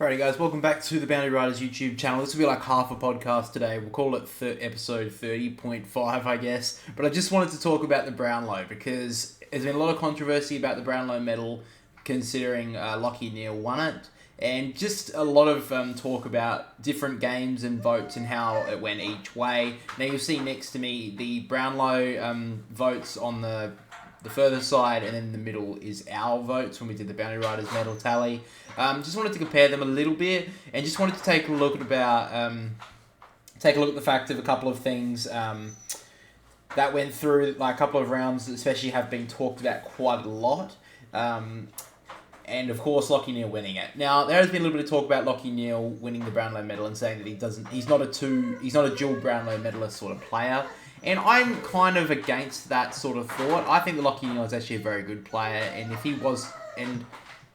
Alrighty guys, welcome back to the Boundary Riders YouTube channel. This will be like half a podcast today. We'll call it episode 30.5, I guess. But I just wanted to talk about the Brownlow because there's been a lot of controversy about the Brownlow medal considering Lachie Neale won it. And just a lot of talk about different games and votes and how it went each way. Now you'll see next to me the Brownlow votes on the further side, and then in the middle is our votes when we did the Boundary Riders medal tally. Just wanted to compare them a little bit, and just wanted to take a look at the fact of a couple of things that went through, like a couple of rounds that especially have been talked about quite a lot. And of course, Lachie Neale winning it. Now, there has been a little bit of talk about Lachie Neale winning the Brownlow medal and saying that he's not a dual Brownlow medalist sort of player. And I'm kind of against that sort of thought. I think that Lachie Neale is actually a very good player, and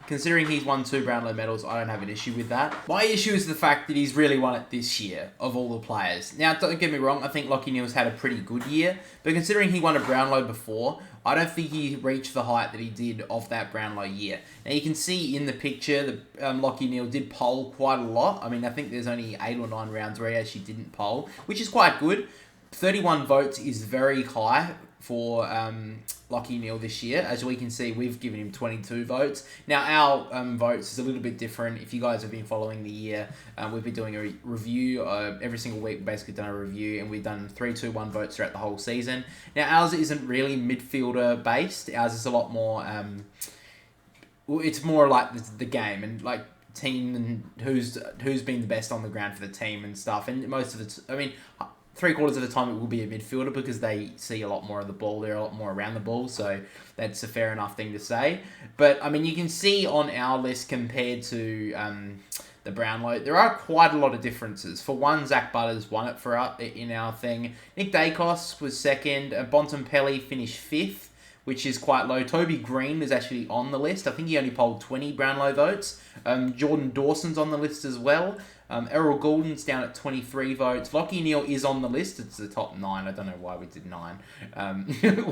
considering he's won 2 Brownlow medals, I don't have an issue with that. My issue is the fact that he's really won it this year, of all the players. Now, don't get me wrong, I think Lachie Neale's had a pretty good year, but considering he won a Brownlow before, I don't think he reached the height that he did of that Brownlow year. Now, you can see in the picture that Lachie Neale did poll quite a lot. I mean, I think there's only 8 or 9 rounds where he actually didn't poll, which is quite good. 31 votes is very high for Lachie Neale this year. As we can see, we've given him 22 votes. Now, our votes is a little bit different. If you guys have been following the year, we've been doing a review every single week. We've basically done a review, and we've done 3, 2, 1 votes throughout the whole season. Now, ours isn't really midfielder based. Ours is a lot more. It's more like the game and like team and who's been the best on the ground for the team and stuff. And most of it, 3/4 of the time it will be a midfielder because they see a lot more of the ball. They're a lot more around the ball, so that's a fair enough thing to say. But, I mean, you can see on our list compared to the Brownlow, there are quite a lot of differences. For one, Zach Butters won it for us in our thing. Nick Dacos was second. Bontempelli finished 5th, which is quite low. Toby Green is actually on the list. I think he only polled 20 Brownlow votes. Jordan Dawson's on the list as well. Errol Goulden's down at 23 votes. Lachie Neale is on the list. It's the top 9. I don't know why we did 9.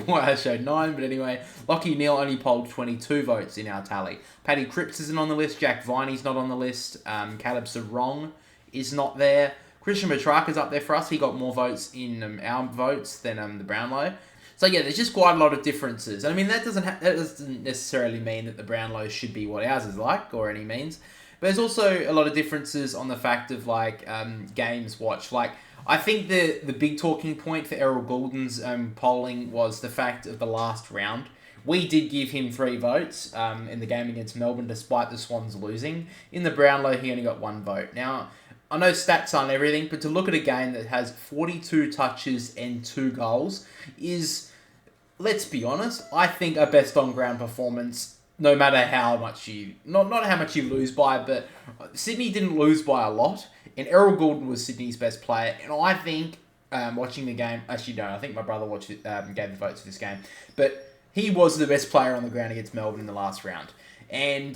Why I showed 9, but anyway. Lachie Neale only polled 22 votes in our tally. Paddy Cripps isn't on the list. Jack Viney's not on the list. Caleb Sarong is not there. Christian Petrarca's up there for us. He got more votes in our votes than the Brownlow. So yeah, there's just quite a lot of differences. I mean, that doesn't necessarily mean that the Brownlow should be what ours is like, or any means. But there's also a lot of differences on the fact of like games watched. Like, I think the big talking point for Errol Goulden's polling was the fact of the last round. We did give him 3 votes in the game against Melbourne, despite the Swans losing. In the Brownlow, he only got 1 vote. Now, I know stats aren't everything, but to look at a game that has 42 touches and 2 goals is, let's be honest, I think a best on ground performance. No matter how much not how much you lose by, but Sydney didn't lose by a lot, and Errol Goulden was Sydney's best player. And I think watching the game, actually no, I think my brother watched it, gave the votes for this game, but he was the best player on the ground against Melbourne in the last round. And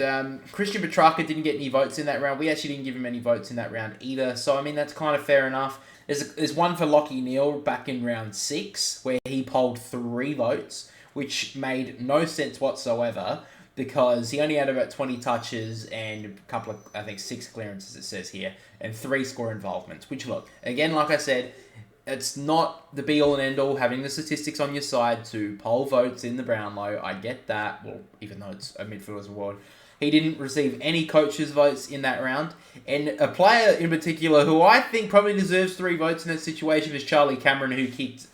Christian Petrarca didn't get any votes in that round. We actually didn't give him any votes in that round either. So I mean, that's kind of fair enough. There's one for Lachie Neale back in round 6 where he polled 3 votes, which made no sense whatsoever, because he only had about 20 touches and a couple of, I think, 6 clearances, it says here, and 3 score involvements. Which, look, again, like I said, it's not the be-all and end-all having the statistics on your side to poll votes in the Brownlow. I get that, well, even though it's a midfielder's award. He didn't receive any coaches' votes in that round. And a player in particular who I think probably deserves 3 votes in that situation is Charlie Cameron, who kicked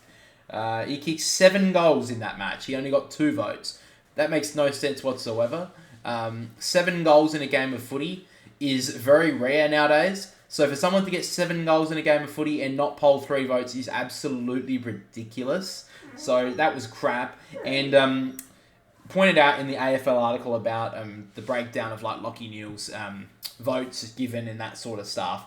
7 goals in that match. He only got 2 votes. That makes no sense whatsoever. 7 goals in a game of footy is very rare nowadays. So for someone to get 7 goals in a game of footy and not poll 3 votes is absolutely ridiculous. So that was crap. And pointed out in the AFL article about the breakdown of like Lachie Neale's votes given and that sort of stuff.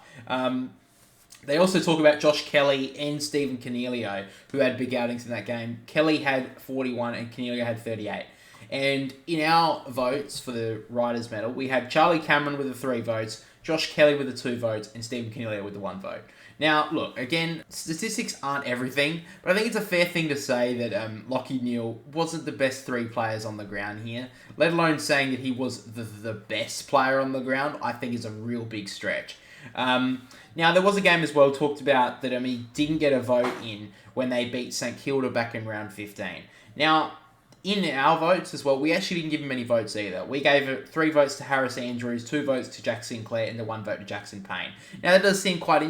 They also talk about Josh Kelly and Stephen Cornelio, who had big outings in that game. Kelly had 41 and Cornelio had 38. And in our votes for the Riders medal, we had Charlie Cameron with the 3 votes, Josh Kelly with the 2 votes, and Stephen Coniglio with the 1 vote. Now, look, again, statistics aren't everything, but I think it's a fair thing to say that Lachie Neale wasn't the best 3 players on the ground here, let alone saying that he was the best player on the ground, I think is a real big stretch. Now, there was a game as well talked about that he didn't get a vote in when they beat St Kilda back in round 15. Now, in our votes as well, we actually didn't give him any votes either. We gave 3 votes to Harris Andrews, 2 votes to Jack Sinclair, and the 1 vote to Jackson Payne. Now, that does seem quite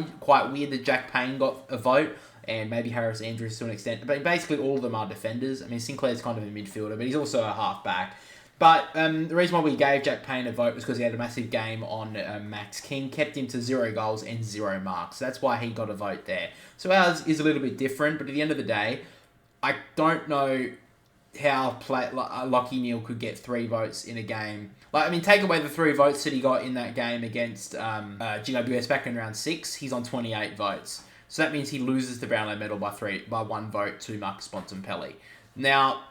weird that Jack Payne got a vote, and maybe Harris Andrews to an extent, but basically all of them are defenders. I mean, Sinclair's kind of a midfielder, but he's also a half-back. But the reason why we gave Jack Payne a vote was because he had a massive game on Max King, kept him to 0 goals and 0 marks. That's why he got a vote there. So ours is a little bit different, but at the end of the day, I don't know how Lachie Neale could get 3 votes in a game. Take away the 3 votes that he got in that game against GWS back in round 6, he's on 28 votes. So that means he loses the Brownlow medal by 1 vote to Marcus Bontempelli. Now,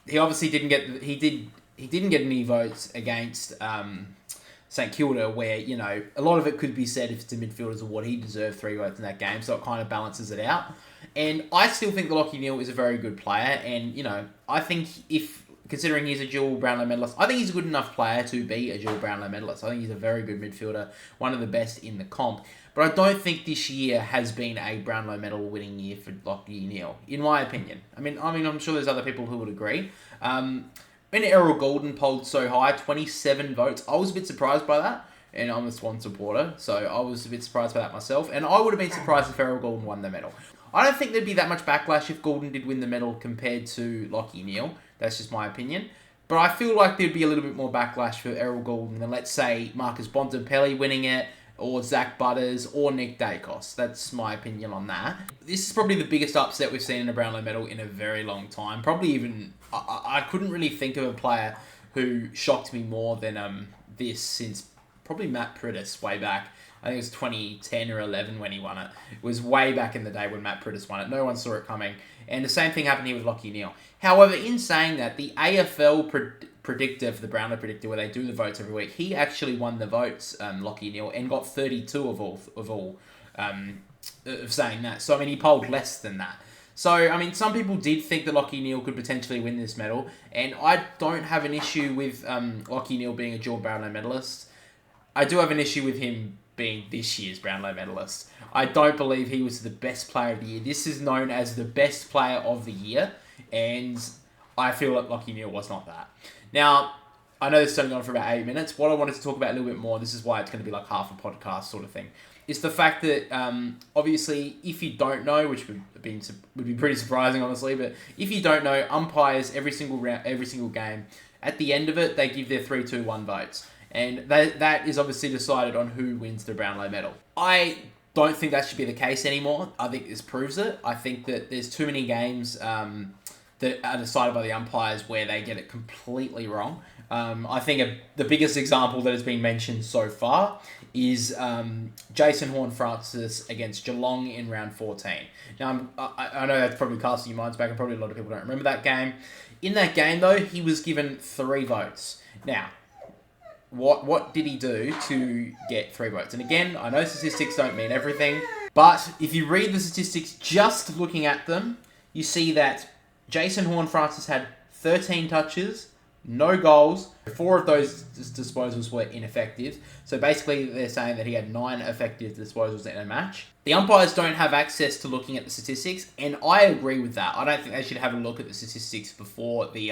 he obviously didn't get... He didn't get any votes against St Kilda, where, a lot of it could be said if it's a midfielder's award, he deserved 3 votes in that game, so it kind of balances it out. And I still think that Lachie Neale is a very good player, and, I think considering he's a dual Brownlow medalist, I think he's a good enough player to be a dual Brownlow medalist. I think he's a very good midfielder, one of the best in the comp. But I don't think this year has been a Brownlow medal winning year for Lachie Neale, in my opinion. I mean, I'm sure there's other people who would agree. When Errol Goulden polled so high, 27 votes, I was a bit surprised by that. And I'm a Swan supporter, so I was a bit surprised by that myself. And I would have been surprised if Errol Goulden won the medal. I don't think there'd be that much backlash if Goulden did win the medal compared to Lachie Neale. That's just my opinion. But I feel like there'd be a little bit more backlash for Errol Goulden than, let's say, Marcus Bontempelli winning it, or Zach Butters, or Nick Dacos. That's my opinion on that. This is probably the biggest upset we've seen in a Brownlow medal in a very long time. Probably even... I couldn't really think of a player who shocked me more than this since probably Matt Priddis way back. I think it was 2010 or 11 when he won it. It was way back in the day when Matt Priddis won it. No one saw it coming. And the same thing happened here with Lachie Neale. However, in saying that, the AFL predictor for the Brownlow predictor, where they do the votes every week, he actually won the votes, Lachie Neale, and got 32 of saying that. So, I mean, he polled less than that. So, I mean, some people did think that Lachie Neale could potentially win this medal, and I don't have an issue with Lachie Neale being a dual Brownlow medalist. I do have an issue with him being this year's Brownlow medalist. I don't believe he was the best player of the year. This is known as the best player of the year, and I feel that Lachie Neale was not that. Now, I know this has only gone for about 8 minutes. What I wanted to talk about a little bit more, this is why it's going to be like half a podcast sort of thing, is the fact that, obviously, if you don't know, which would be pretty surprising, honestly, but if you don't know, umpires every single game, at the end of it, they give their 3-2-1 votes. And that is obviously decided on who wins the Brownlow medal. I don't think that should be the case anymore. I think this proves it. I think that there's too many games that are decided by the umpires where they get it completely wrong. I think the biggest example that has been mentioned so far is Jason Horne-Francis against Geelong in round 14. Now, I know that's probably casting your minds back, and probably a lot of people don't remember that game. In that game, though, he was given 3 votes. Now, what did he do to get 3 votes? And again, I know statistics don't mean everything, but if you read the statistics just looking at them, you see that Jason Horne-Francis had 13 touches, no goals. 4 of those disposals were ineffective. So basically, they're saying that he had 9 effective disposals in a match. The umpires don't have access to looking at the statistics, and I agree with that. I don't think they should have a look at the statistics before they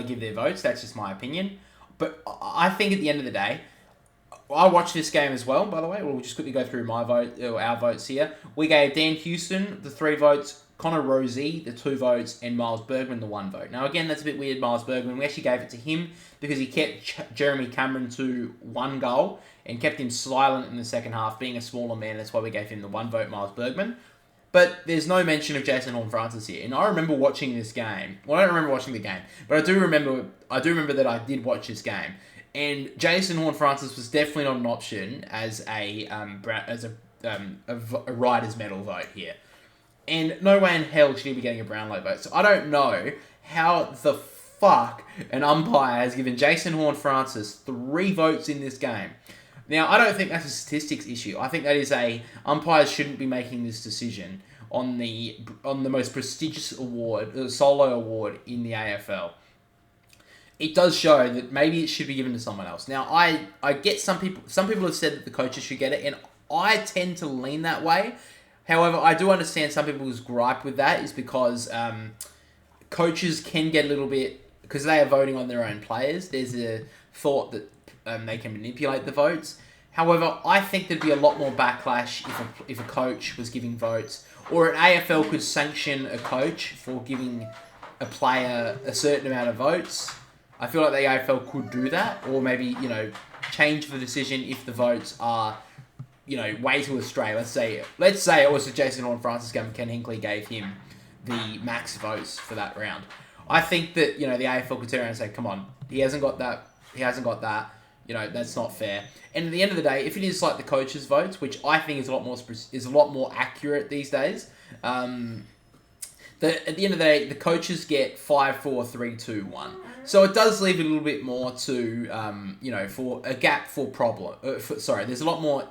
give their votes. That's just my opinion. But I think at the end of the day, I watched this game as well, by the way. We'll just quickly go through our votes here. We gave Dan Houston the 3 votes, Connor Rozee the 2 votes, and Miles Bergman the 1 vote. Now, again, that's a bit weird, Miles Bergman. We actually gave it to him because he kept Jeremy Cameron to 1 goal and kept him silent in the second half, being a smaller man. That's why we gave him the 1 vote, Miles Bergman. But there's no mention of Jason Horne-Francis here. And I remember watching this game. Well, I don't remember watching the game, but I do remember that I did watch this game. And Jason Horne-Francis was definitely not an option as a Riders medal vote here. And no way in hell should he be getting a Brownlow vote. So I don't know how the fuck an umpire has given Jason Horne-Francis 3 votes in this game. Now, I don't think that's a statistics issue. I think that is umpires shouldn't be making this decision on the most prestigious award, the solo award in the AFL. It does show that maybe it should be given to someone else. Now, I get some people have said that the coaches should get it, and I tend to lean that way. However, I do understand some people's gripe with that is because coaches can get a little bit, because they are voting on their own players, there's a thought that they can manipulate the votes. However, I think there'd be a lot more backlash if a coach was giving votes, or an AFL could sanction a coach for giving a player a certain amount of votes. I feel like the AFL could do that, or maybe, change the decision if the votes are, way too astray. Let's say it was to Jason Horne-Francis and Ken Hinkley gave him the max votes for that round. I think that, the AFL could turn around and say, come on, he hasn't got that, that's not fair. And at the end of the day, if it is like the coaches' votes, which I think is a lot more accurate these days, at the end of the day, the coaches get 5, 4, 3, 2, 1. So it does leave a little bit more to, for a gap for problem. There's a lot more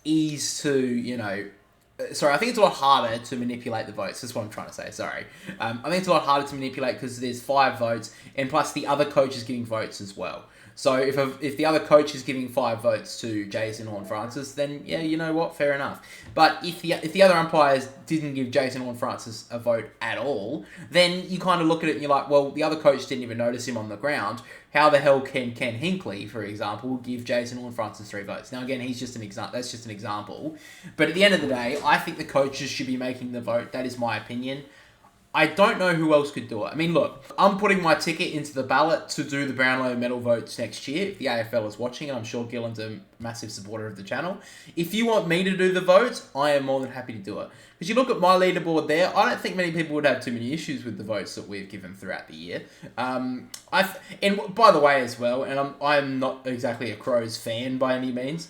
ease to, I think it's a lot harder to manipulate the votes. That's what I'm trying to say, sorry. I think it's a lot harder to manipulate because there's 5 votes, and plus the other coach is giving votes as well. So if the other coach is giving 5 votes to Jason Horne-Francis, then yeah, you know what, fair enough. But if the other umpires didn't give Jason Horne-Francis a vote at all, then you kind of look at it and you're like, well, the other coach didn't even notice him on the ground. How the hell can Ken Hinkley, for example, give Jason Horne-Francis 3 votes? Now again, he's just that's just an example. But at the end of the day, I think the coaches should be making the vote. That is my opinion. I don't know who else could do it. I mean, look, I'm putting my ticket into the ballot to do the Brownlow medal votes next year. If the AFL is watching, and I'm sure Gillen's a massive supporter of the channel. If you want me to do the votes, I am more than happy to do it. Because you look at my leaderboard there, I don't think many people would have too many issues with the votes that we've given throughout the year. And by the way as well, and I'm not exactly a Crows fan by any means,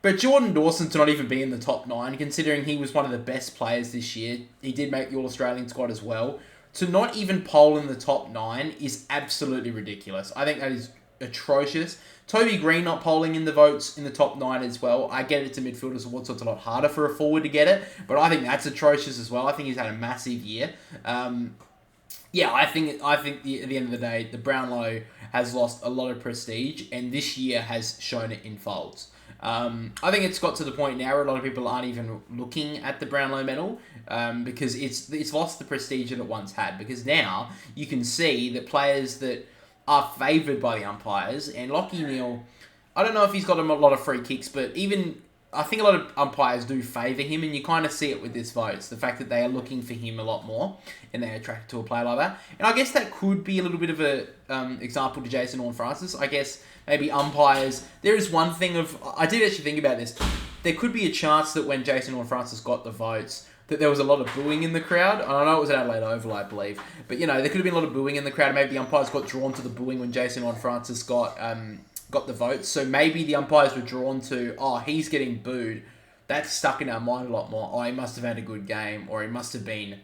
but Jordan Dawson to not even be in the top 9, considering he was one of the best players this year, he did make the All-Australian squad as well, to not even poll in the top 9 is absolutely ridiculous. I think that is atrocious. Toby Green not polling in the votes in the top 9 as well. I get it's a midfielder's award, so it's a lot harder for a forward to get it, but I think that's atrocious as well. I think he's had a massive year. I think at the end of the day, the Brownlow has lost a lot of prestige, and this year has shown it in folds. I think it's got to the point now where a lot of people aren't even looking at the Brownlow medal because it's lost the prestige that it once had. Because now you can see that players that are favoured by the umpires, and Lachie Neale, I don't know if he's got a lot of free kicks, but I think a lot of umpires do favour him, and you kind of see it with this votes, the fact that they are looking for him a lot more, and they're attracted to a player like that. And I guess that could be a little bit of a example to Jason Horne-Francis. I guess maybe umpires, there is one thing I did actually think about this. There could be a chance that when Jason Horne-Francis got the votes, that there was a lot of booing in the crowd. I know it was at Adelaide Oval, I believe. But, there could have been a lot of booing in the crowd. Maybe the umpires got drawn to the booing when Jason Horne-Francis got the votes. So maybe the umpires were drawn to, he's getting booed. That's stuck in our mind a lot more. He must have had a good game, or he must have been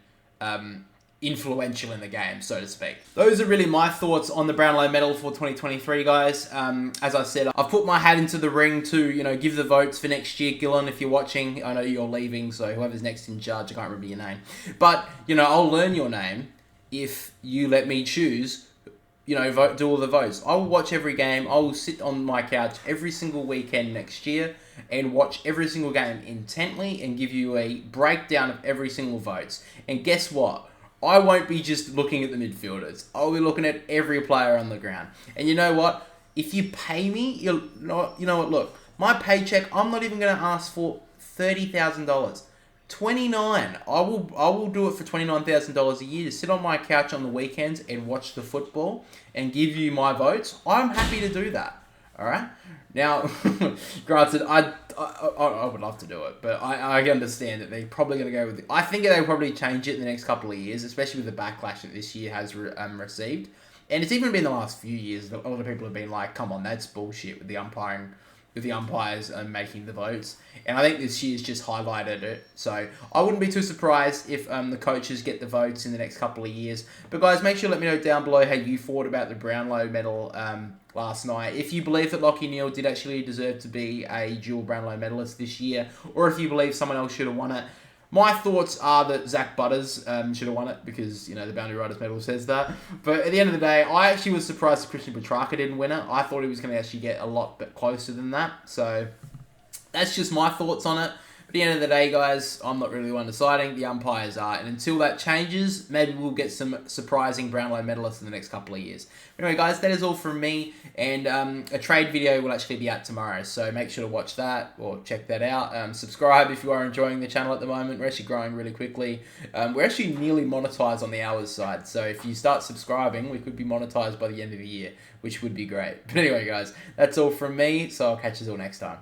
influential in the game, so to speak. Those are really my thoughts on the Brownlow medal for 2023, guys. As I said, I've put my hat into the ring to, give the votes for next year. Gillen, if you're watching, I know you're leaving, so whoever's next in charge, I can't remember your name. But, I'll learn your name if you let me choose, vote, do all the votes. I will watch every game. I will sit on my couch every single weekend next year and watch every single game intently and give you a breakdown of every single votes. And guess what? I won't be just looking at the midfielders. I'll be looking at every player on the ground. And you know what? If you pay me, you know what? Look, my paycheck, I'm not even going to ask for $30,000. $29,000. I will do it for $29,000 a year to sit on my couch on the weekends and watch the football and give you my votes. I'm happy to do that. All right. Now, granted, I would love to do it, but I understand that they're probably going to go with it. I think they'll probably change it in the next couple of years, especially with the backlash that this year has received. And it's even been the last few years that a lot of people have been like, come on, that's bullshit with the umpiring with the umpires making the votes. And I think this year's just highlighted it. So I wouldn't be too surprised if the coaches get the votes in the next couple of years. But guys, make sure to let me know down below how you thought about the Brownlow medal last night. If you believe that Lachie Neale did actually deserve to be a dual Brownlow medalist this year, or if you believe someone else should have won it. My thoughts are that Zach Butters should have won it because, the Boundary Riders medal says that. But at the end of the day, I actually was surprised that Christian Petrarca didn't win it. I thought he was going to actually get a lot bit closer than that. So that's just my thoughts on it. At the end of the day, guys, I'm not really the one deciding. The umpires are. And until that changes, maybe we'll get some surprising Brownlow medalists in the next couple of years. Anyway, guys, that is all from me. And a trade video will actually be out tomorrow. So make sure to watch that or check that out. Subscribe if you are enjoying the channel at the moment. We're actually growing really quickly. We're actually nearly monetized on the hours side. So if you start subscribing, we could be monetized by the end of the year, which would be great. But anyway, guys, that's all from me. So I'll catch you all next time.